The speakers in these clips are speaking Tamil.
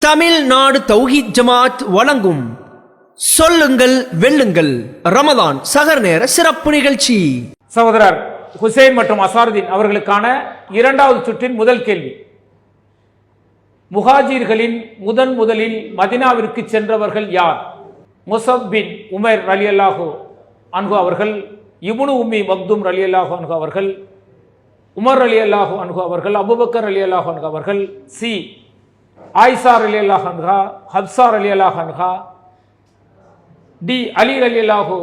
தமிழ்நாடு தௌஹீத் ஜமாத் வழங்கும் சொல்லுங்கள் வெல்லுங்கள் ரமதான் சஹர் நேர சிறப்பு நிகழ்ச்சி. சகோதரர் ஹுசைன் மற்றும் அசாருதீன் அவர்களுக்கான இரண்டாவது சுற்றின் முதல் கேள்வி. முஹாஜிர்களின் முதலில் மதினாவிற்கு சென்றவர்கள் யார்? முஸப் பின் உமைர் ரலியல்லாஹு அன்ஹு அவர்கள், இப்னு உம்மி மக்தும் ரலியல்லாஹு அன்ஹு அவர்கள், உமர் ரலியல்லாஹு அன்ஹு அவர்கள், அபூபக்கர் ரலியல்லாஹு அன்ஹு அவர்கள், சி ஆயிஷா ரலியல்லாஹு அன்ஹா, ஹப்ஸா ரலியல்லாஹு அன்ஹா, டி அலி ரலியல்லாஹு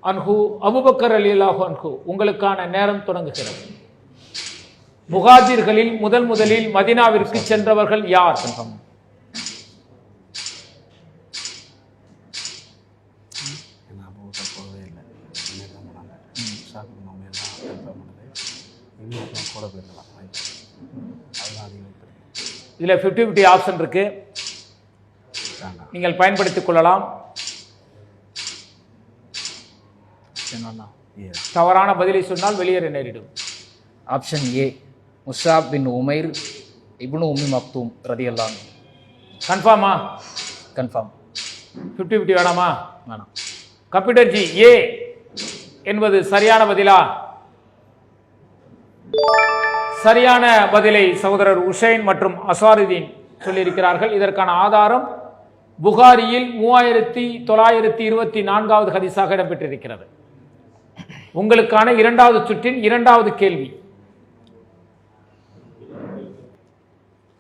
அன்ஹு, அபூபக்கர் ரலியல்லாஹு அன்ஹு. உங்களுக்கான நேரம் தொடங்குகிறது. முஹாஜிர்களில் முதலில் மதீனாவிற்கு சென்றவர்கள் யார்? இதுல 50-50 ஆப்ஷன் இருக்கு, நீங்கள் பயன்படுத்திக் கொள்ளலாம். தவறான பதிலை சொன்னால் வெளியேற நேரிடும். ஆப்ஷன் ஏ முஸாப் பின் உமைர் இப்னு உம்மி மக்தூம் ரலியல்லாஹு அன்ஹு. கன்ஃபார்மா? கன்ஃபார்ம். 50-50 வேணாமா? வேணாம். கம்ப்யூட்டர் ஜி, ஏ என்பது சரியான பதிலா? சரியான பதிலை சகோதரர் ஹுசைன் மற்றும் அசாருதீன் சொல்லியிருக்கிறார்கள். இதற்கான ஆதாரம் புகாரியில் 3924வது ஹதீஸாக இடம்பெற்றிருக்கிறது. உங்களுக்கான இரண்டாவது சுற்றின் இரண்டாவது கேள்வி.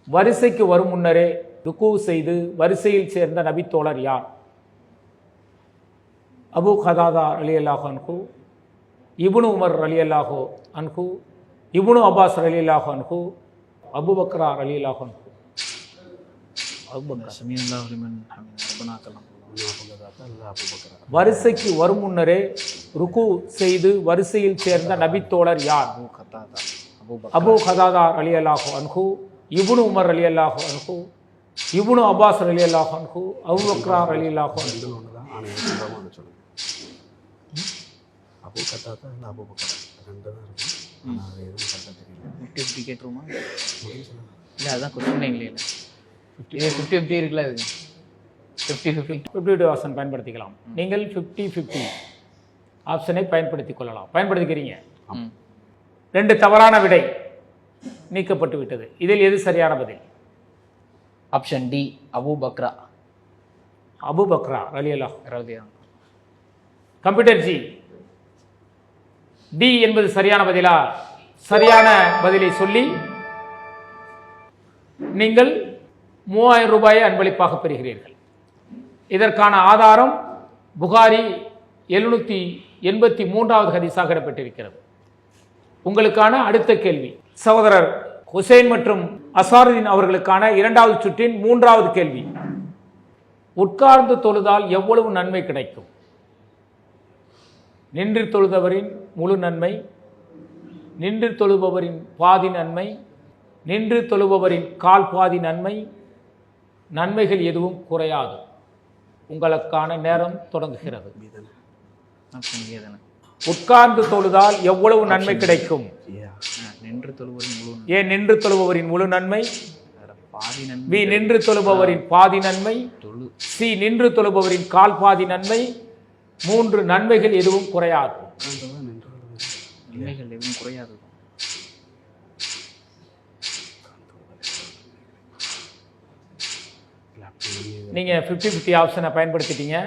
வரிசைக்கு வரும் முன்னரே ருக்கு செய்து வரிசையில் சேர்ந்த நபித்தோழர் யார்? அபூ கதாதா ரலியல்லாஹு அன்ஹு, இப்னு உமர் ரலியல்லாஹு அன்ஹு, இப்னு அப்பாஸ் ரலியல்லாஹு அன்ஹு, அபூபக்கர் ரலியல்லாஹு அன்ஹு. வரிசைக்கு வரும் முன்னரே ருக்கு செய்து வரிசையில் சேர்ந்த நபித்தோழர் யார்? அபூ கதாதா ரலியல்லாஹு அன்ஹு, இப்னு உமர் ரலியல்லாஹு அன்ஹு, இப்னு அப்பாஸ் ரலியல்லாஹு அன்ஹு, அபூபக்கர் ரலியல்லாஹு அன்ஹு. கேட்டுருமா? இல்லை, அதான் கொஸ்டின் இல்லையே. 50-50 இருக்குல்ல, அது 50-50 ஆப்ஷன் பயன்படுத்திக்கலாம். நீங்கள் 50-50 ஆப்ஷனை பயன்படுத்திக் கொள்ளலாம். பயன்படுத்திக்கிறீங்க. 2 தவறான விடை நீக்கப்பட்டு விட்டது. இதில் எது சரியான பதில்? ஆப்ஷன் டி அபூபக்ரா ரலியல்லாஹு ரலியல்லாஹு. கம்ப்யூட்டர் ஜி, டி என்பது சரியான பதிலா? சரியான பதிலை சொல்லி நீங்கள் 3000 ரூபாயை அன்பளிப்பாக பெறுகிறீர்கள். இதற்கான ஆதாரம் புகாரி 783வது ஹதீஸாக இடம்பெற்றிருக்கிறது. உங்களுக்கான அடுத்த கேள்வி. சகோதரர் ஹுசைன் மற்றும் அசாருதீன் அவர்களுக்கான இரண்டாவது சுற்றின் மூன்றாவது கேள்வி. உட்கார்ந்து தொழுதால் எவ்வளவு நன்மை கிடைக்கும்? நின்று தொழுதவரின் முழு நன்மை, நின்று தொழுபவரின் பாதி நன்மை, நின்று தொழுபவரின் கால் பாதி நன்மை, நன்மைகள் எதுவும் குறையாது. உங்களுக்கான நேரம் தொடங்குகிறது. உட்கார்ந்து தொழுதால் எவ்வளவு நன்மை கிடைக்கும்? ஏ நின்று தொழுபவரின் முழு நன்மை, பி நின்று தொழுபவரின் பாதி நன்மை, சி நின்று தொழுபவரின் கால் பாதி நன்மை, 3 நன்மைகள் எதுவும் குறையாது. நீங்க 50-50 ஆப்ஷனை பயன்படுத்திட்டீங்க.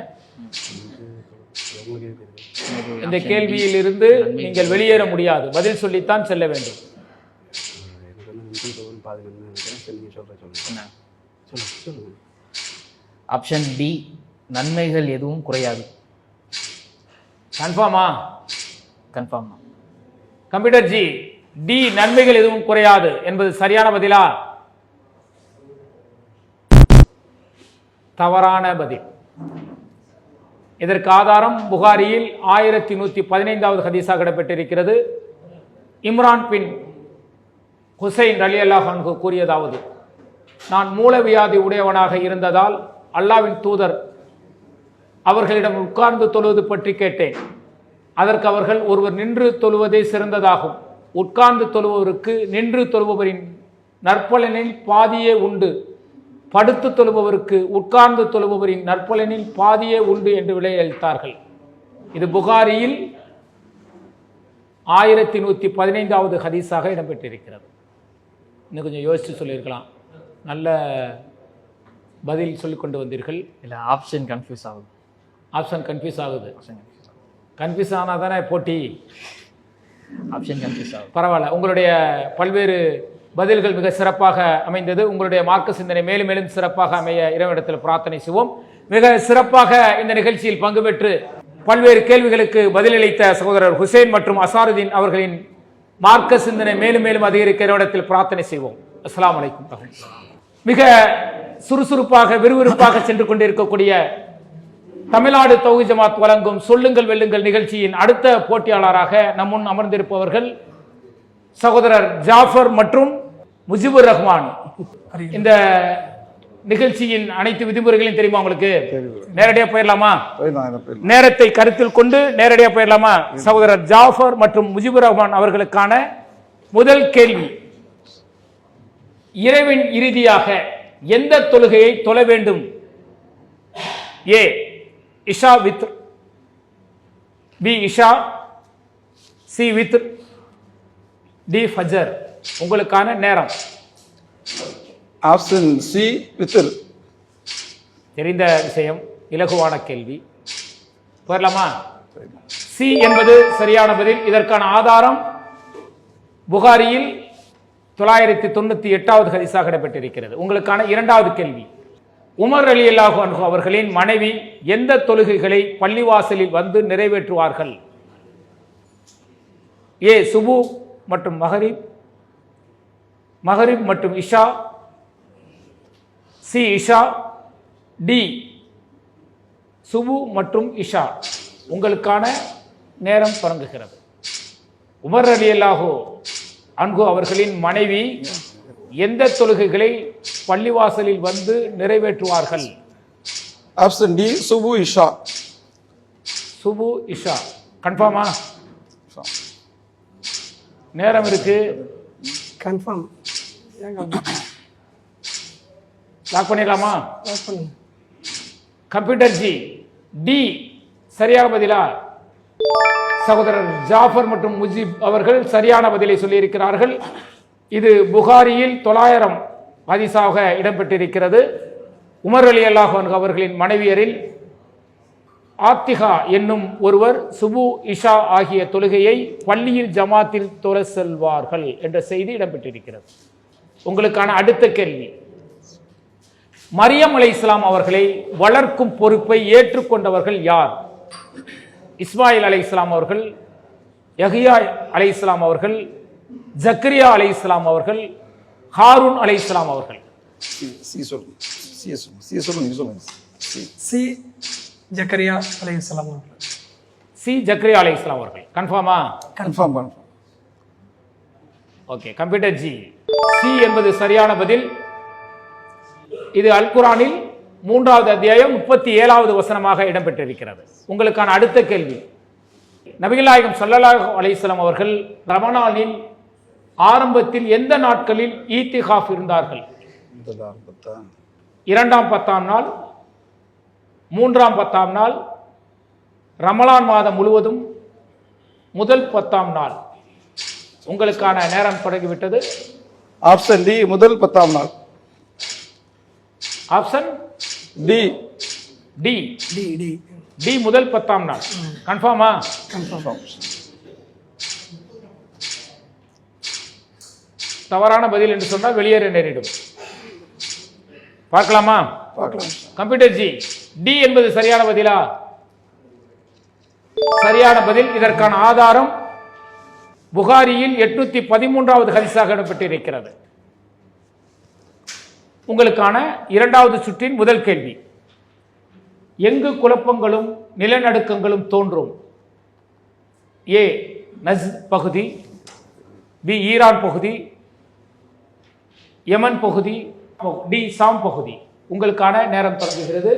இந்த கேள்வியில் இருந்து நீங்கள் வெளியேற முடியாது. பதில் சொல்லித்தான் செல்ல வேண்டும். ஆப்ஷன் டி நன்மைகள் எதுவும் குறையாது. கன்ஃபார்மா? கன்ஃபார்ம். கம்ப்யூட்டர் ஜி, டி நன்மைகள் எதுவும் குறையாது என்பது சரியான பதிலா? தவறான பதில். இதற்கு ஆதாரம் புகாரியில் 1115வது ஹதீஸாக இடம்பெற்றிருக்கிறது. இம்ரான் பின் ஹுசைன் ரலியல்லாஹு அன்ஹு கூறியதாவது: நான் மூலவியாதி உடையவனாக இருந்ததால் அல்லாஹ்வின் தூதர் அவர்களிடம் உட்கார்ந்து தொழுவது பற்றி கேட்டேன். அதற்கு அவர்கள், ஒருவர் நின்று தொழுவதே சிறந்ததாகும். உட்கார்ந்து தொழுபவருக்கு நின்று தொழுபவரின் நற்பலனில் பாதியே உண்டு. படுத்து தொழுபவருக்கு உட்கார்ந்து தொழுபவரின் நற்பலனில் பாதியே உண்டு என்று விலையளித்தார்கள். இது புகாரியில் 1115வது ஹதீஸாக இடம்பெற்றிருக்கிறது. இன்னும் கொஞ்சம் யோசித்து சொல்லியிருக்கலாம். நல்ல பதில் சொல்லிக் கொண்டு வந்தீர்கள். இல்லை, ஆப்ஷன் கன்ஃபியூஸ் ஆகுது. ஆப்ஷன் கன்ஃபியூஸ் ஆகுது. கன்ஃபியூஸ் ஆனால் தானே போட்டி. ஆப்ஷன் கன்ஃபியூஸ் ஆகுது. பரவாயில்ல, உங்களுடைய பல்வேறு பதில்கள் மிக சிறப்பாக அமைந்தது. உங்களுடைய மார்க்க சிந்தனை மேலும் மேலும் சிறப்பாக அமைய இறைவனிடத்தில் பிரார்த்தனை செய்வோம். மிக சிறப்பாக இந்த நிகழ்ச்சியில் பங்கு பெற்று பல்வேறு கேள்விகளுக்கு பதிலளித்த சகோதரர் ஹுசைன் மற்றும் அசாருதீன் அவர்களின் மார்க்க சிந்தனை மேலும் மேலும் அதிகரிக்க இறைவனிடத்தில் பிரார்த்தனை செய்வோம். அஸ்ஸலாமு அலைக்கும். மிக சுறுசுறுப்பாக விறுவிறுப்பாக சென்று கொண்டிருக்கக்கூடிய தமிழ்நாடு தௌஹீத் ஜமாத் வழங்கும் சொல்லுங்கள் வெல்லுங்கள் நிகழ்ச்சியின் அடுத்த போட்டியாளராக நம் முன் அமர்ந்திருப்பவர்கள் சகோதரர் ஜாஃபர் மற்றும் முஜிபுர் ரஹ்மான். இந்த நிகழ்ச்சியின் அனைத்து விதிமுறைகளையும் தெரியுமா உங்களுக்கு? நேரடியா போயிடலாமா? நேரத்தை கருத்தில் கொண்டு நேரடியா போயிடலாமா? சகோதரர் ஜாஃபர் மற்றும் முஜிபுர் ரஹ்மான் அவர்களுக்கான முதல் கேள்வி, இரவின் இறுதியாக எந்த தொழுகையை தொழ வேண்டும்? ஏ இஷா வித்ர், பி இஷா, சி வித்ர், டி ஃபஜர். உங்களுக்கான நேரம். ஆப்ஷன் சி வித்ர். தெரிந்த விஷயம், இலகுவான கேள்வி. போயிடலாமா? சி என்பது சரியான பதில். இதற்கான ஆதாரம் புகாரியில் 998வது ஹதீஸாக இடம்பெற்றிருக்கிறது. உங்களுக்கான இரண்டாவது கேள்வி, உமர் ரலியல்லாஹு அன்ஹு அவர்களின் மனைவி எந்த தொழுகைகளை பள்ளிவாசலில் வந்து நிறைவேற்றுவார்கள்? ஏ சுபு மற்றும் மகரிப், மகரிப் மற்றும் இஷா, சி இஷா, டி சுபு மற்றும் இஷா. உங்களுக்கான நேரம் தொடங்குகிறது. உமர் ரலியல்லாஹு அன்ஹு அவர்களின் மனைவி எந்த தொழுகைகளை பள்ளிவாசலில் வந்து நிறைவேற்றுவார்கள்? Option D Subu Isha. சுபு இஷா. கன்ஃபார்மா? நேரம் இருக்கு. கன்ஃபார்ம். லாக் பண்ணிடலாமா? கம்ப்யூட்டர் ஜி, டி சரியான பதிலா? சகோதரர் ஜாஃபர் மற்றும் முஜிப் அவர்கள் சரியான பதிலை சொல்லியிருக்கிறார்கள். இது புகாரியில் 900 ஹதீஸாக இடம்பெற்றிருக்கிறது. உமர் ரலியல்லாஹு அன்ஹு அவர்களின் மனைவியரில் ஆத்திகா என்னும் ஒருவர் சுபு இஷா ஆகிய தொழுகையை பள்ளியில் ஜமாத்தில் தொழ செல்வார்கள் என்ற செய்தி இடம்பெற்றிருக்கிறது. உங்களுக்கான அடுத்த கேள்வி, மரியம் அலைஹிஸ்ஸலாம் அவர்களை வளர்க்கும் பொறுப்பை ஏற்றுக்கொண்டவர்கள் யார்? இஸ்மாயில் அலைஹிஸ்ஸலாம் அவர்கள், யஹ்யா அலைஹிஸ்ஸலாம் அவர்கள், ஜக்கரியா அலைஹிஸ்ஸலாம் அவர்கள், ஹாரூன் அலைஹிஸ்ஸலாம் அவர்கள். சி ஜக்கரியா அலைஹிஸ்ஸலாம் அவர்கள். சி ஜக்கரியா அலைஹிஸ்ஸலாம் அவர்கள். கன்ஃபார்மா? Confirm. Okay. Computer G, C என்பது சரியான பதில். இது அல் குர்ஆனில் 3வது அத்தியாயம் 37வது வசனமாக இடம்பெற்றிருக்கிறது. உங்களுக்கான அடுத்த கேள்வி, நபிகள் நாயகம் ஸல்லல்லாஹு அலைஹி வஸல்லம் அவர்கள் ரமலானில் ஆரம்பத்தில் எந்த நாட்களில் ஈத்திகாஃப் இருந்தார்கள்? 2ஆம் 10ஆம் நாள், 3ஆம் 10ஆம் நாள், ரமலான் மாதம் முழுவதும், முதல் 10ஆம் நாள். உங்களுக்கான நேரம் தொடங்கிவிட்டது. ஆப்ஷன் டி முதல் 10ஆம் நாள். Option D. D D D D முதல் 10ஆம் நாள். கன்ஃபார்மா? கன்ஃபார்ம். தவறான பதில் என்று சொன்னால் வெளியேற நேரிடும். பார்க்கலாமா? பார்க்கலாம். கம்ப்யூட்டர் ஜி, டி என்பது சரியான பதிலா? சரியான பதில். இதற்கான ஆதாரம் புகாரியில் 813வது ஹதீஸாக இடம்பெற்றிருக்கிறது. உங்களுக்கான இரண்டாவது சுற்றின் முதல் கேள்வி, எங்கு குழப்பங்களும் நிலநடுக்கங்களும் தோன்றும்? ஏ நஜ்த் பகுதி, பி ஈரான் பகுதி, யமன் பகுதி, டி சாம் பகுதி. உங்களுக்கான நேரம் தொடங்குகிறது.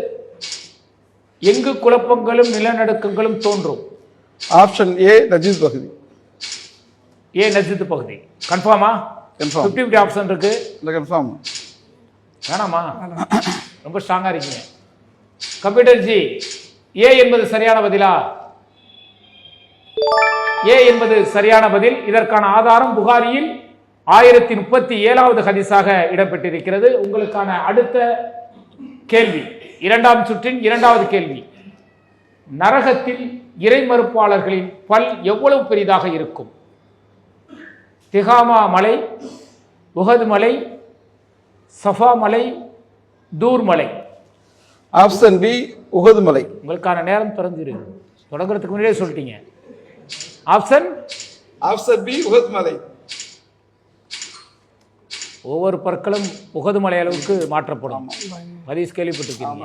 எங்கு குழப்பங்களும் நிலநடுக்கங்களும் தோன்றும்? ஆப்ஷன் ஏ நஜீத் பகுதி. ஏ நஜ்த் பகுதி. கன்ஃபார்மா? கன்ஃபார்ம். 50-50 ஆப்ஷன் இருக்கு. இல்லை கன்ஃபார்ம். வேணாமா? ரொம்ப ஸ்ட்ராங்கா இருக்கீங்க. கம்ப்யூட்டர் ஜி, ஏ என்பது சரியான பதிலா? ஏ என்பது சரியான பதில். இதற்கான ஆதாரம் புகாரியில் 1037வது ஹதீஸாக இடம்பெற்றிருக்கிறது. உங்களுக்கான அடுத்த கேள்வி, இரண்டாம் சுற்றின் இரண்டாவது கேள்வி. நரகத்தில் இறை மறுப்பாளர்களின் பல் எவ்வளவு பெரிதாக இருக்கும்? திகாமா மலை, உஹது மலை, சஃபா மலை, தூர் மலை. ஆப்ஷன் பி உஹது மலை. உங்களுக்கான நேரம் திறந்திருக்கு. தொடங்குறதுக்கு முன்னாடியே சொல்லிட்டீங்க. ஆப்ஷன் பி உஹது மலை. ஒவ்வொரு பற்களும் உஹது மலை அளவுக்கு மாற்றப்படும். ஹதீஸ் கேள்விப்பட்டிருக்கீங்க.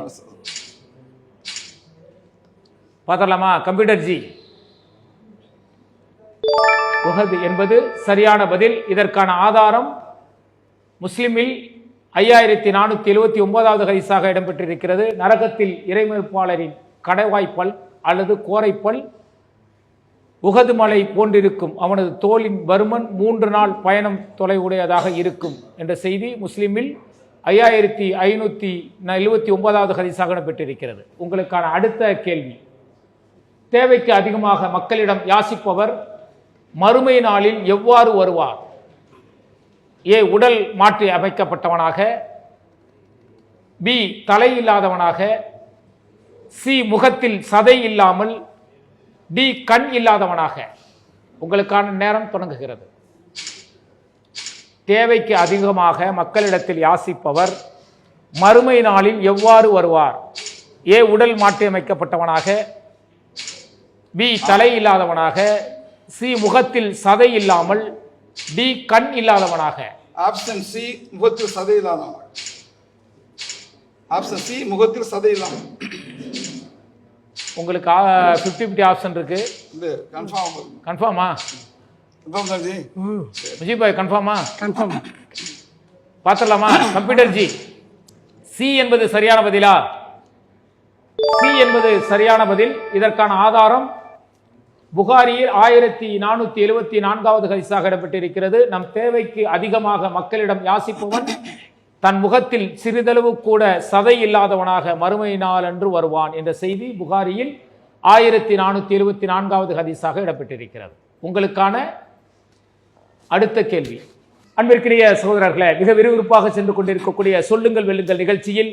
பார்த்தலாமா? கம்ப்யூட்டர் ஜி, உஹது என்பது சரியான பதில். இதற்கான ஆதாரம் முஸ்லிமில் 5479வது ஹதீஸாக இடம்பெற்றிருக்கிறது. நரகத்தில் இறைமறுப்பாளரின் கடைவாய்ப்பல் அல்லது கோரைப்பல் உஹது மலை போன்றிருக்கும். அவனது தோலின் பருமன் 3 நாள் பயணம் தொலைவுடையதாக இருக்கும் என்ற செய்தி முஸ்லிமில் 5579வது ஹதீஸாக இடம்பெற்றிருக்கிறது. உங்களுக்கான அடுத்த கேள்வி. தேவைக்கு அதிகமாக மக்களிடம் யாசிப்பவர் மறுமை நாளில் எவ்வாறு வருவார்? ஏ உடல் மாற்றி அமைக்கப்பட்டவனாக, பி தலை இல்லாதவனாக, சி முகத்தில் சதை இல்லாமல், டி கண் இல்லாதவனாக. உங்களுக்கான நேரம் தொடங்குகிறது. தேவைக்கு அதிகமாக மக்களிடத்தில் யாசிப்பவர் மறுமை நாளில் எவ்வாறு வருவார்? ஏ உடல் மாற்றி அமைக்கப்பட்டவனாக, பி தலை இல்லாதவனாக, சி முகத்தில் சதை இல்லாமல், டி கண் இல்லாதவனாக. ஆப்ஷன் சி முகத்தில் சதை இல்லாதவன். ஆப்ஷன் சி முகத்தில் சதை இல்லாமல். உங்களுக்கு 50-50 ஆப்ஷன் இருக்கு. கன்ஃபார்மா? முஜீப் பாய் கன்ஃபார்மா? கன்ஃபார்ம். பார்த்துடலாமா? கம்ப்யூட்டர் ஜி, சி என்பது சரியான பதிலா? சி என்பது சரியான பதில். இதற்கான ஆதாரம் புகாரியில் 1474வது ஹதீஸாக இடம்பெற்றிருக்கிறது. நம் தேவைக்கு அதிகமாக மக்களிடம் யாசிப்பவன் தன் முகத்தில் சிறிதளவு கூட சதை இல்லாதவனாக மறுமை நாள் அன்று வருவான் என்ற செய்தி புகாரியில் 1474வது ஹதீஸாக இடம்பெற்றிருக்கிறது. உங்களுக்கான அடுத்த கேள்வி. அன்பிற்குரிய சகோதரர்களே, மிக விறுவிறுப்பாக சென்று கொண்டிருக்கக்கூடிய சொல்லுங்கள் வெல்லுங்கள் நிகழ்ச்சியில்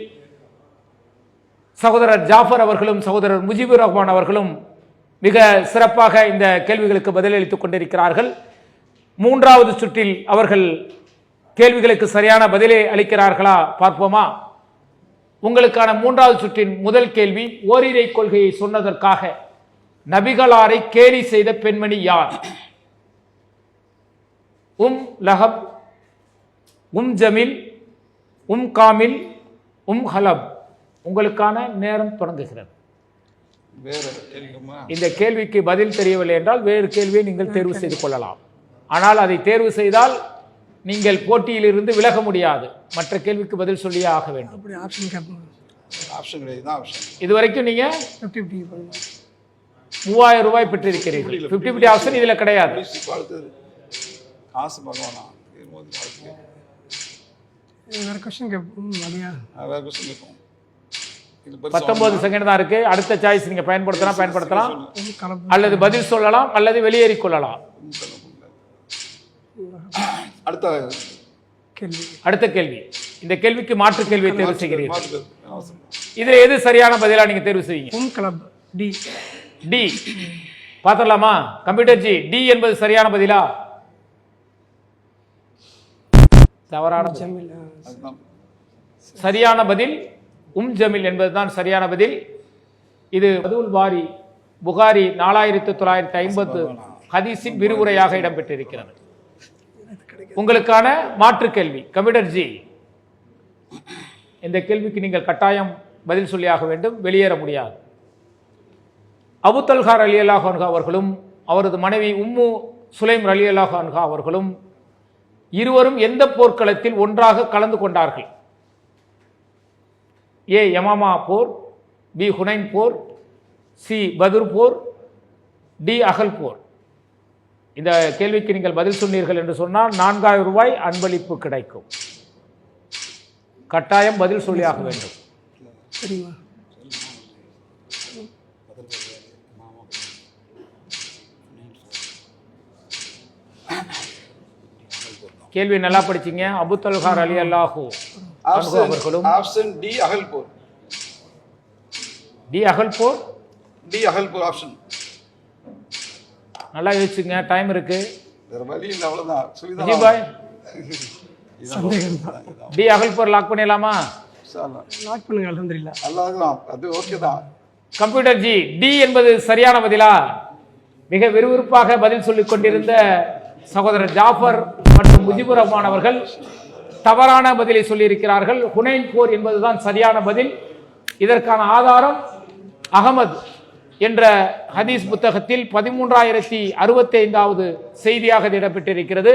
சகோதரர் ஜாஃபர் அவர்களும் சகோதரர் முஜிபுர் ரஹ்மான் அவர்களும் மிக சிறப்பாக இந்த கேள்விகளுக்கு பதிலளித்துக் கொண்டிருக்கிறார்கள். மூன்றாவது சுற்றில் அவர்கள் கேள்விகளுக்கு சரியான பதிலை அளிக்கிறார்களா பார்ப்போமா? உங்களுக்கான மூன்றாவது சுற்றின் முதல் கேள்வி, ஓரிரை கொள்கையை சொன்னதற்காக நபிகளாரை கேலி செய்த பெண்மணி யார்? லஹப், ஜமீல், காமில், ஹலப். உங்களுக்கான நேரம் தொடங்குகிறது. இந்த கேள்விக்கு பதில் தெரியவில்லை என்றால் வேறு கேள்வியை நீங்கள் தேர்வு செய்து கொள்ளலாம். ஆனால் அதை தேர்வு செய்தால் நீங்கள் போட்டியிலிருந்து விலக முடியாது. மற்ற கேள்விக்கு பதில் சொல்லியே ஆக வேண்டும். இதுவரைக்கும் நீங்க 3000 ரூபாய் பெற்றிருக்கிறீர்கள். 50-50 ஆப்ஷன் இதுல கிடையாது. 19 செகண்ட் தான் இருக்கு. அடுத்த சாய்ஸ் நீங்க பயன்படுத்தலாம் அல்லது பதில் சொல்லலாம் அல்லது வெளியேறி கொள்ளலாம். அடுத்த கேள்வி. இந்த கேள்விக்கு மாற்று கேள்வியை தேர்வு செய்கிறீர்கள். இதுல எது சரியான பதிலா நீங்க தேர்வு செய்வீங்க? டி. பார்த்தலாமா? கம்ப்யூட்டர் ஜி, டி என்பது சரியான பதிலா? தவறான சரியான பதில் ஜமீல் என்பதுதான் சரியான பதில். இது ஃபதுல் பாரி புகாரி 4950 ஹதீஸின் விரிவுரையாக இடம்பெற்றிருக்கிறது. உங்களுக்கான மாற்று கேள்வி. கம்ப்யூட்டர் ஜி, இந்த கேள்விக்கு நீங்கள் கட்டாயம் பதில் சொல்லியாக வேண்டும், வெளியேற முடியாது. அபு தல்ஹா ரலியல்லாஹு அன்ஹு அவர்களும் அவரது மனைவி உம்மு சுலைம் ரலியல்லாஹு அன்ஹா அவர்களும் இருவரும் எந்த போர்க்களத்தில் ஒன்றாக கலந்து கொண்டார்கள்? ஏ யமாமா போர், பி ஹுனைன் போர், சி பத்ர் போர், டி அகல் போர். இந்த கேள்விக்கு நீங்கள் பதில் சொன்னீர்கள் என்று சொன்னால் 4000 ரூபாய் அன்பளிப்பு கிடைக்கும். கட்டாயம் பதில் சொல்லியாக வேண்டும். சரிங்களா? கேள்வி நல்லா படிச்சீங்க. அபு தல்ஹா ரலியல்லாஹு அன்ஹு அவர்களும் ஆப்ஷன் டி அகல்பூர். டி அகல்பூர். டி அகல்பூர் ஆப்ஷன். நல்லா யோசிச்சுங்க, டைம் இருக்கு. வேற வழி இல்லை, அவ்வளவுதான். விஜய் பாய், சந்தேகம் தான். டி அகல்பூர் லாக் பண்ணிடலாமா? லாக் பண்ணுங்க. அல்ஹம்துலில்லாஹ். அல்லாஹ் அது ஓகே தான். கம்ப்யூட்டர் ஜி, டி என்பது சரியான பதிலா? மிக விறுவிறுப்பாக பதில் சொல்லிக் கொண்டிருந்த சகோதரர் ஜாஃபர் மற்றும் முஜிபுர் ரஹ்மான் அவர்கள் தவறான பதிலை சொல்லியிருக்கிறார்கள். ஹுனைன் போர் என்பதுதான் சரியான பதில். இதற்கான ஆதாரம் அகமது என்ற ஹதீஸ் புத்தகத்தில் 13,065வது செய்தியாக இடம்பெற்றிருக்கிறது.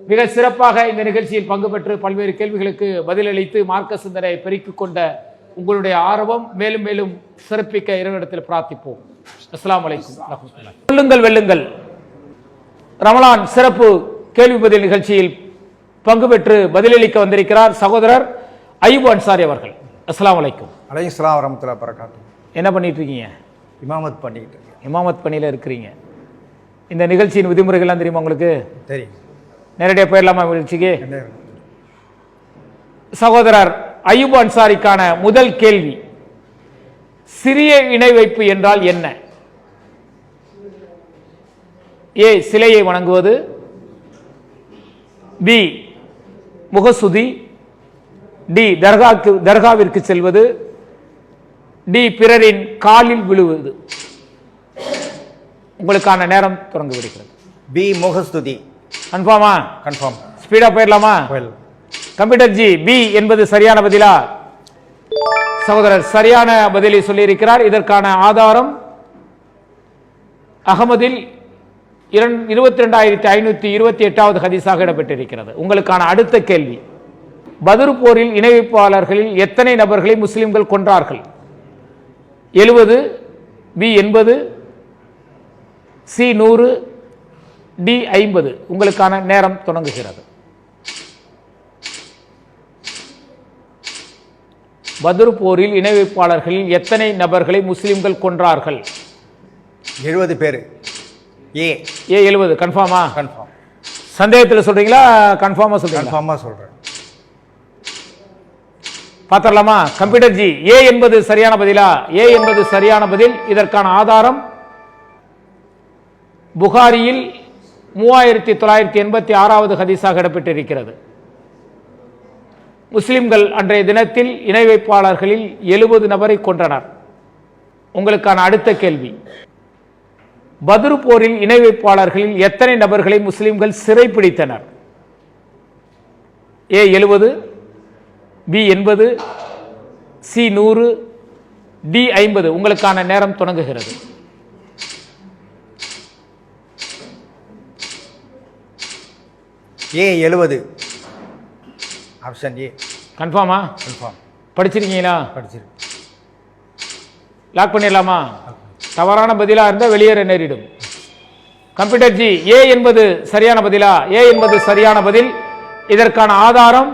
மிக சிறப்பாக இந்த நிகழ்ச்சியில் பங்கு பெற்று பல்வேறு கேள்விகளுக்கு பதிலளித்து மார்க்க சிந்தனை பெருக்கிக் கொண்ட உங்களுடைய ஆர்வம் மேலும் மேலும் சிறப்பிக்க இறைவனிடத்தில் பிரார்த்திப்போம். அஸ்ஸலாமு அலைக்கும் வரஹ்மத்துல்லாஹி. சொல்லுங்கள் வெல்லுங்கள் ரமலான் சிறப்பு கேள்வி பதில் நிகழ்ச்சியில் பங்கு பெற்று பதிலளிக்க வந்திருக்கிறார் சகோதரர் அய்யூப் அன்சாரி அவர்கள். அஸ்ஸலாமு அலைக்கும். அலைஹிஸ்ஸலாம் வரஹ்மத்துல்லாஹி வபரகாத்துஹு. என்ன பண்ணிட்டு இருக்கீங்க? இமாமத் பண்ணிக்கிட்டு இருக்கேன். இமாமத் பணியில் இருக்கிறீங்க. இந்த நிகழ்ச்சியின் விதிமுறைகள்லாம் தெரியுமா உங்களுக்கு? தெரியும். நேரடியாக போயிடலாமா நிகழ்ச்சிக்கு? என்ன சகோதரர் அய்யூப் அன்சாரிக்கான முதல் கேள்வி, சிறிய இணை வைப்பு என்றால் என்ன? ஏ சிலையை வணங்குவது, பி முகசுதி, டி தர்காவிற்கு செல்வது, டி பிறரின் காலில் விழுவது. உங்களுக்கான நேரம் தொடங்கி விடுகிறது. பி முகஸ்துதி. கன்ஃபார்மா? கன்ஃபார்ம். ஸ்பீடா போயிடலாமா? கம்ப்யூட்டர் ஜி, பி என்பது சரியான பதிலா? சகோதரர் சரியான பதிலை சொல்லியிருக்கிறார். இதற்கான ஆதாரம் அகமதில் 22,528வது ஹதீஸாக இடம்பெற்றிருக்கிறது. உங்களுக்கான அடுத்த கேள்வி, பத்ர் போரில் இணை வைப்பாளர்களில் எத்தனை நபர்களை முஸ்லிம்கள் கொன்றார்கள்? 70, பி 80, சி 100, டி 50. உங்களுக்கான நேரம் தொடங்குகிறது. பத்ர் போரில் இணை வைப்பாளர்களில் எத்தனை நபர்களை முஸ்லிம்கள் கொன்றார்கள்? 70 பேர். ஏ 70. கன்ஃபார்மா? கன்ஃபார்ம். சந்தேகத்தில் சொல்றீங்களா கன்ஃபார்மா சொல்றீங்களா? கன்ஃபார்மா சொல்றேன். பார்த்தரலாமா? கம்ப்யூட்டர் ஜி, ஏ என்பது சரியான பதிலா? ஏ என்பது சரியான பதில். இதற்கான ஆதாரம் புகாரியில் 3986வது ஹதீஸாக இடம்பெற்றிருக்கிறது. முஸ்லிம்கள் அன்றைய தினத்தில் இணை வைப்பாளர்களில் 70 நபரை கொன்றனர். உங்களுக்கான அடுத்த கேள்வி, பத்ர் போரில் இணை வைப்பாளர்களில் எத்தனை நபர்களை முஸ்லிம்கள் சிறைப்பிடித்தனர்? ஏ 70, பி 80, சி 100, டி 50. உங்களுக்கான நேரம் தொடங்குகிறது. ஏ 70. Option A. கன்ஃபார்மா? கன்ஃபார்ம். படிச்சிருக்கீங்களா? படிச்சிருக்கு. லாக் பண்ணிடலாமா? தவறான பதிலா இருந்தால் வெளியேற நேரிடும். கம்ப்யூட்டர் ஜி, ஏ என்பது சரியான பதிலா? ஏ என்பது சரியான பதில். இதற்கான ஆதாரம்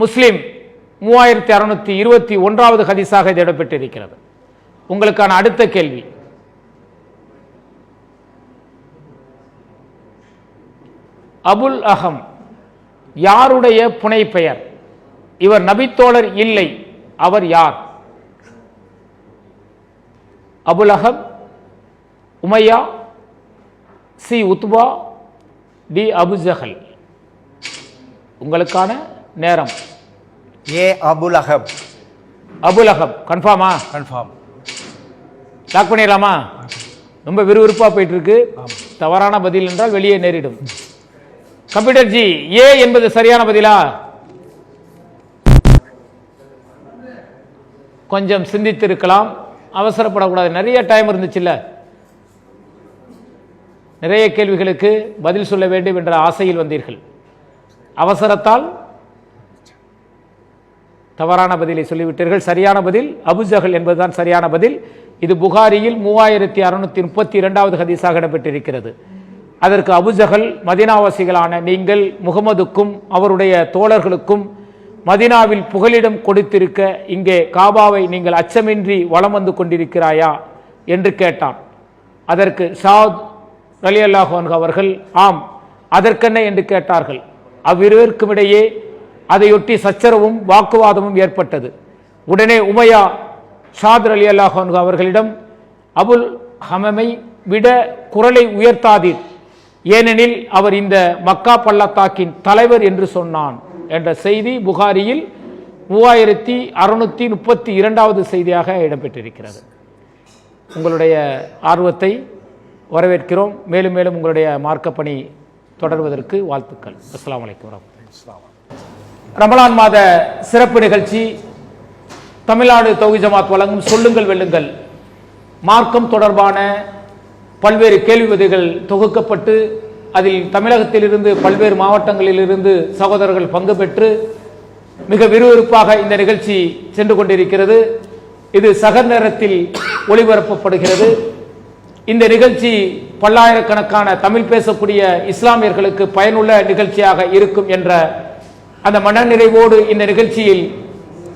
முஸ்லிம் 3621வது ஹதீஸாக இது இடம்பெற்றிருக்கிறது. உங்களுக்கான அடுத்த கேள்வி, அபுல் அஹம் யாருடைய புனை பெயர்? இவர் நபித்தோழர் இல்லை, அவர் யார்? அபுல் அஹம், உமையா, சி உத்பா, டி அபு ஜஹல். உங்களுக்கான நேரம். ஏ அபுல் அஹப். அபுல் அஹப். கன்ஃபார்மா? கன்ஃபார்ம். லாக் பண்ணிடலாமா? ரொம்ப விறுவிறுப்பா போயிட்டு இருக்கு. தவறான பதில் என்றால் வெளியே நேரிடும். கம்ப்யூட்டர் ஜி, ஏ என்பது சரியான பதிலா? கொஞ்சம் சிந்தித்திருக்கலாம், அவசரப்படக்கூடாது. நிறைய டைம் இருந்துச்சுல்ல, நிறைய கேள்விகளுக்கு பதில் சொல்ல வேண்டும் என்ற ஆசையில் வந்தீர்கள். அவசரத்தால் தவறான பதிலை சொல்லிவிட்டீர்கள். சரியான பதில் அபுஜஹல் என்பதுதான் சரியான பதில். இது புகாரியில் 3632வது ஹதீஸாக இடம்பெற்றிருக்கிறது. அதற்கு அபுஜஹல், மதீனாவாசிகளான நீங்கள் முகமதுக்கும் அவருடைய தோழர்களுக்கும் மதீனாவில் புகலிடம் கொடுத்திருக்க இங்கே காபாவை நீங்கள் அச்சமின்றி வலம் வந்து கொண்டிருக்கிறாயா என்று கேட்டான். அதற்கு ஷாத் ரலியல்லாஹு அன்ஹு அவர்கள் ஆம் அதற்கென்ன என்று கேட்டார்கள். அவ்விருவருக்கும் இடையே அதையொட்டி சச்சரவும் வாக்குவாதமும் ஏற்பட்டது. உடனே உமையா ஷாத் ரலியல்லாஹு அன்ஹு அவர்களிடம் அபுல் ஹமமை விட குரலை உயர்த்தாதீர், ஏனெனில் அவர் இந்த மக்கா பள்ளத்தாக்கின் தலைவர் என்று சொன்னான் என்ற செய்தி புகாரியில் 3632வது செய்தியாக இடம்பெற்றிருக்கிறது. உங்களுடைய ஆர்வத்தை வரவேற்கிறோம். மேலும் மேலும் உங்களுடைய மார்க்கப்பணி தொடர்வதற்கு வாழ்த்துக்கள். அஸ்ஸலாமு அலைக்கும் வரஹ்மத்துல்லாஹி. ரமலான் மாத சிறப்பு நிகழ்ச்சி தமிழ்நாடு தௌஹீத் ஜமாத் வழங்கும் சொல்லுங்கள் வெல்லுங்கள் மார்க்கம் தொடர்பான பல்வேறு கேள்வி பதில்கள் தொகுக்கப்பட்டு அதில் தமிழகத்திலிருந்து பல்வேறு மாவட்டங்களிலிருந்து சகோதரர்கள் பங்கு பெற்று மிக விறுவிறுப்பாக இந்த நிகழ்ச்சி சென்று கொண்டிருக்கிறது. இது சகர் நேரத்தில் ஒளிபரப்பப்படுகிறது. இந்த நிகழ்ச்சி பல்லாயிரக்கணக்கான தமிழ் பேசக்கூடிய இஸ்லாமியர்களுக்கு பயனுள்ள நிகழ்ச்சியாக இருக்கும் என்ற அந்த மனநிறைவோடு இந்த நிகழ்ச்சியில்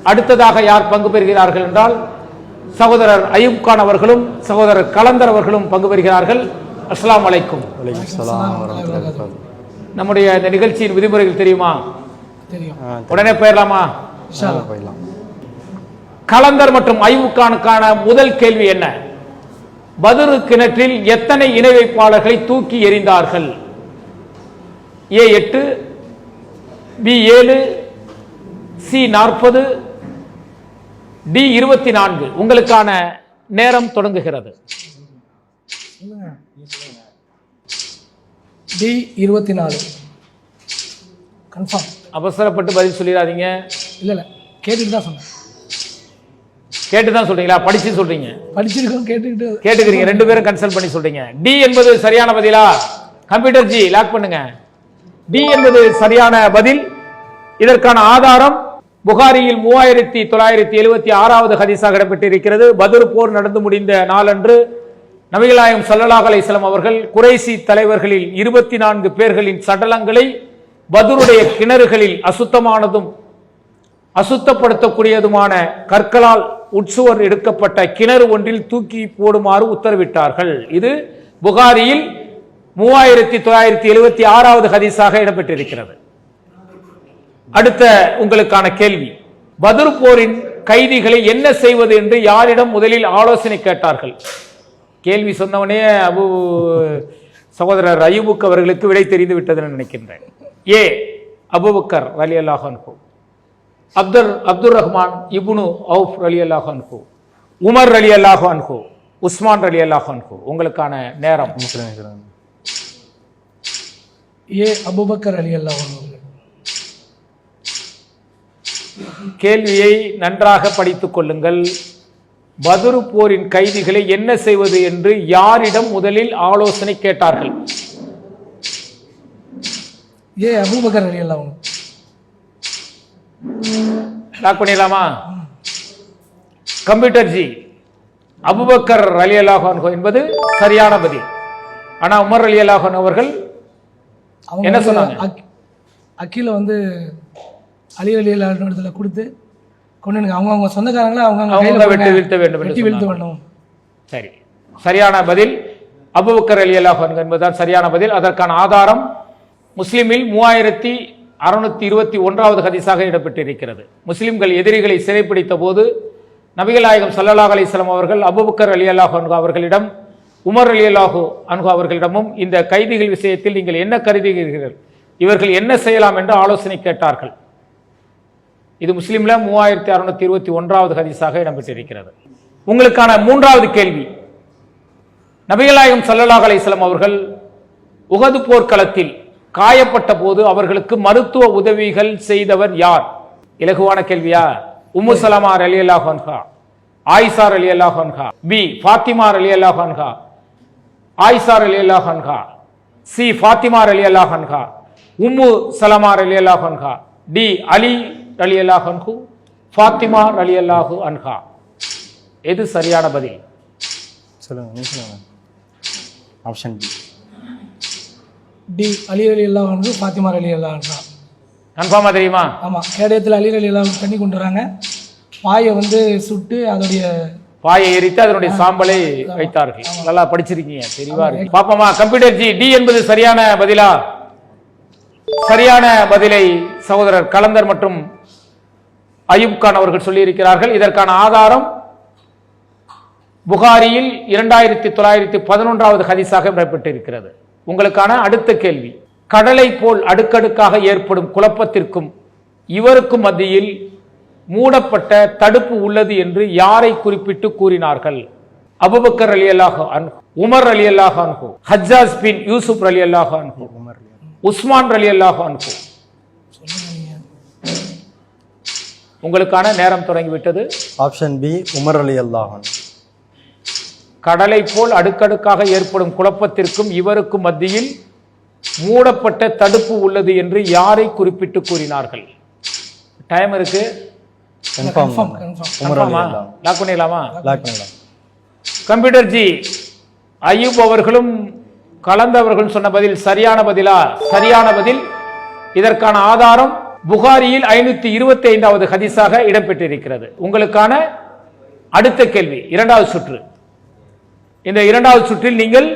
அடுத்ததாக யார் பங்கு பெறுகிறார்கள் என்றால் சகோதரர் அயூப் கான் அவர்களும் சகோதரர் கலந்தர் அவர்களும் பங்கு பெறுகிறார்கள். அஸ்ஸலாமு அலைக்கும். நம்முடைய இந்த நிகழ்ச்சியின் விதிமுறைகள் தெரியுமா? உடனே போயிடலாமா? கலந்தர் மற்றும் அயூப் கானுக்கான முதல் கேள்வி என்ன? பத்ரு கிணற்றில் எத்தனை இணை வைப்பாளர்களை தூக்கி எறிந்தார்கள்? A 8, B 7, C 40, D 24. உங்களுக்கான நேரம் தொடங்குகிறது. D 24 confirm. அவசரப்பட்டு பதில் சொல்லிடாதீங்க. இல்லை கேட்டுட்டு தான் சொன்னேன். கேட்டு தான் சொல்றீங்களா? படிச்சு சொல்றீங்க? படிச்சிருக்கோம், கேட்டுக்கிறீங்க. ரெண்டு பேரும் கன்சல்ட் பண்ணி சொல்றீங்க. டி என்பது சரியான பதிலா? கம்ப்யூட்டர் ஜி லாக் பண்ணுங்க. டி என்பது சரியான பதில். இதற்கான ஆதாரம் புகாரியில் 3976வது ஹதீஸாக இடம்பெற்றிருக்கிறது. பத்ர் போர் நடந்து முடிந்த நாளன்று நபிகள் நாயகம் ஸல்லல்லாஹு அலைஹி வஸல்லம் அவர்கள் குறைசி தலைவர்களில் 24 பேர்களின் சடலங்களை பத்ருடைய கிணறுகளில் அசுத்தமானதும் அசுத்தப்படுத்தக்கூடியதுமான கற்களால் உட்சுவர் எடுக்கப்பட்ட கிணறு ஒன்றில் தூக்கி போடுமாறு உத்தரவிட்டார்கள். இது புகாரியில் 3976வது ஹதீஸாக இடம்பெற்றிருக்கிறது. அடுத்த உங்களுக்கான கேள்வி, பத்ர் போரின் கைதிகளை என்ன செய்வது என்று யாரிடம் முதலில் ஆலோசனை கேட்டார்கள்? கேள்வி சொன்னவனே சகோதரர் அய்யூப் அவர்களுக்கு விடை தெரிந்து விட்டது நினைக்கின்றேன். ஏ அபூபக்கர் ரலியல்லாஹு அன்ஹு, அப்துர் ரஹ்மான் இப்னு அவுஃப் ரலியல்லாஹு அன்ஹு, உமர் ரலியல்லாஹு அன்ஹு, உஸ்மான் ரலியல்லாஹு அன்ஹு. உங்களுக்கான நேரம். ஏ அபூபக்கர் ரலியல்லாஹு அன்ஹு. கேள்வியை நன்றாக படித்துக் கொள்ளுங்கள். பத்ர் போரின் கைதிகளை என்ன செய்வது என்று யாரிடம் முதலில் ஆலோசனை கேட்டார்கள்? ஏ அபூபக்கர் ரலியல்லாஹு அன்ஹு. லாக் பண்ணிடலாமா? கம்ப்யூட்டர் ஜி அபூபக்கர் ரலியல்லாஹு அன்ஹு என்பது சரியான பதில். ஆனா உமர் ரலியல்லாஹு அன்ஹு அவர்கள் என்ன சொன்னாங்க? அக்கீல வந்து அலி ரலியல்லாஹு அன்ஹு இடத்துல கொடுத்து கொண்டு அவங்க சொந்தக்காரங்கள அவங்க வெட்டி வீழ்த்த வேண்டும். சரி, சரியான பதில் அபூபக்கர் ரலியல்லாஹு அன்ஹு என்பதுதான் சரியான பதில். அதற்கான ஆதாரம் முஸ்லிமில் 3621வது ஹதீஸாக இடம்பெற்றிருக்கிறது. முஸ்லிம்கள் எதிரிகளை சிறைப்பிடித்த போது நபிகள் நாயகம் ஸல்லல்லாஹு அலைஹி வஸல்லம் அவர்கள் அபூபக்கர் ரலியல்லாஹு அன்ஹு அவர்களிடம் உமர் ரலியல்லாஹு அன்ஹு அவர்களிடமும் இந்த கைதிகள் விஷயத்தில் நீங்கள் என்ன கருதுகிறீர்கள், இவர்கள் என்ன செய்யலாம் என்று ஆலோசனை கேட்டார்கள். இது முஸ்லிம்ல 3621வது ஹதீஸாக இடம்பெற்றிருக்கிறது. உங்களுக்கான மூன்றாவது கேள்வி, நபிகள் நாயகம் ஸல்லல்லாஹு அலைஹி வஸல்லம் அவர்கள் உஹது போர்க்களத்தில் காயப்பட்ட போது அவர்களுக்கு மருத்துவ உதவிகள் செய்தவர் யார்? இலகுவான கேள்வியா? உம்மு சலமா ரலியல்லாஹு அன்ஹா, ஆயிஷா ரலியல்லாஹு அன்ஹா, பி ஃபாத்திமா ரலியல்லாஹு அன்ஹா, ஆயிஷா ரலியல்லாஹு அன்ஹா, சி ஃபாத்திமா ரலியல்லாஹு அன்ஹா, உம்மு சலமா ரலியல்லாஹு அன்ஹா, டி அலி ரலியல்லாஹு அன்ஹு, ஃபாத்திமா ரலியல்லாஹு அன்ஹா. எது சரியான பதில்? சொல்லுங்க. Option B. D Ali Ali அல்லாஹ் அன்ஹு ஃபாத்திமா அலி அல்லாஹ் அன்ஹா. கன்ஃபார்மா தெரியுமா? ஆமாம், கேடயத்தில் அலி அலி அல்லாஹ் தண்ணி கொண்டு வராங்க, பாயை வந்து சுட்டு அதோடைய பாயை எரித்து அதனுடைய சாம்பலை வைத்தார்கள். நல்லா படிச்சிருக்கீங்க, தெளிவா இருக்கு. பாப்போமா கம்ப்யூட்டர் ஜி, டி என்பது சரியான பதிலா? சரியான பதிலை சகோதரர் கலந்தர் மற்றும் அயூப் கான் அவர்கள் சொல்லியிருக்கிறார்கள். இதற்கான ஆதாரம் புகாரியில் 2911வது ஹதீஸாக இடம்பெற்றிருக்கிறது. உங்களுக்கான அடுத்த கேள்வி, கடலை போல் அடுக்கடுக்காக ஏற்படும் குழப்பத்திற்கும் இவருக்கும் மத்தியில் மூடப்பட்ட தடுப்பு உள்ளது என்று யாரை குறிப்பிட்டு கூறினார்கள்? அபூபக்கர் ரலியல்லாஹு அன்ஹு, உமர் ரலியல்லாஹு அன்ஹு, ஹஜ்ஜாஜ் பின் யூசுப் ரலியல்லாஹு அன்ஹு, உஸ்மான் ரலியல்லாஹு அன்ஹு. உங்களுக்கான நேரம் தொடங்கிவிட்டது. ஆப்ஷன் பி உமர் அலி அல்லாஹ். கடலை போல் அடுக்கடுக்காக ஏற்படும் குழப்பத்திற்கும் இவருக்கும் மத்தியில் மூடப்பட்ட தடுப்பு உள்ளது என்று யாரை குறிப்பிட்டு கூறினார்கள்? டைம் இருக்கு. கன்ஃபார்ம் உமர் அலி அல்லாஹ். லாக் பண்ணிடலாமா? லாக் பண்ணலாம். கம்ப்யூட்டர் ஜி, அய்யூப் அவர்களும் கலந்தவர்களும் சொன்ன பதில் சரியான பதிலா? சரியான பதில். இதற்கான ஆதாரம் புகாரியில் 525வது ஹதீஸாக இடம்பெற்றிருக்கிறது. உங்களுக்கான அடுத்த கேள்வி, இரண்டாவது சுற்று. இந்த இரண்டாவது சுற்றில் நீங்கள்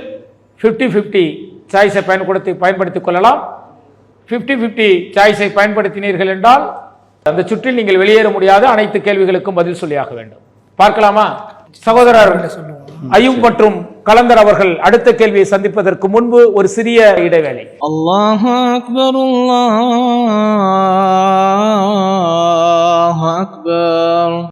50-50 சாய்ஸை பயன்படுத்திக் கொள்ளலாம். 50-50 சாய்ஸை பயன்படுத்தினீர்கள் என்றால் அந்த சுற்றில் நீங்கள் வெளியேற முடியாது, அனைத்து கேள்விகளுக்கும் பதில் சொல்லியாக வேண்டும். பார்க்கலாமா? சகோதரர் அய்யூப் மற்றும் கலந்தர் அவர்கள் அடுத்த கேள்வியை சந்திப்பதற்கு முன்பு ஒரு சிறிய இடைவேளை. அல்லாஹு அக்பர், அல்லாஹு அக்பர்.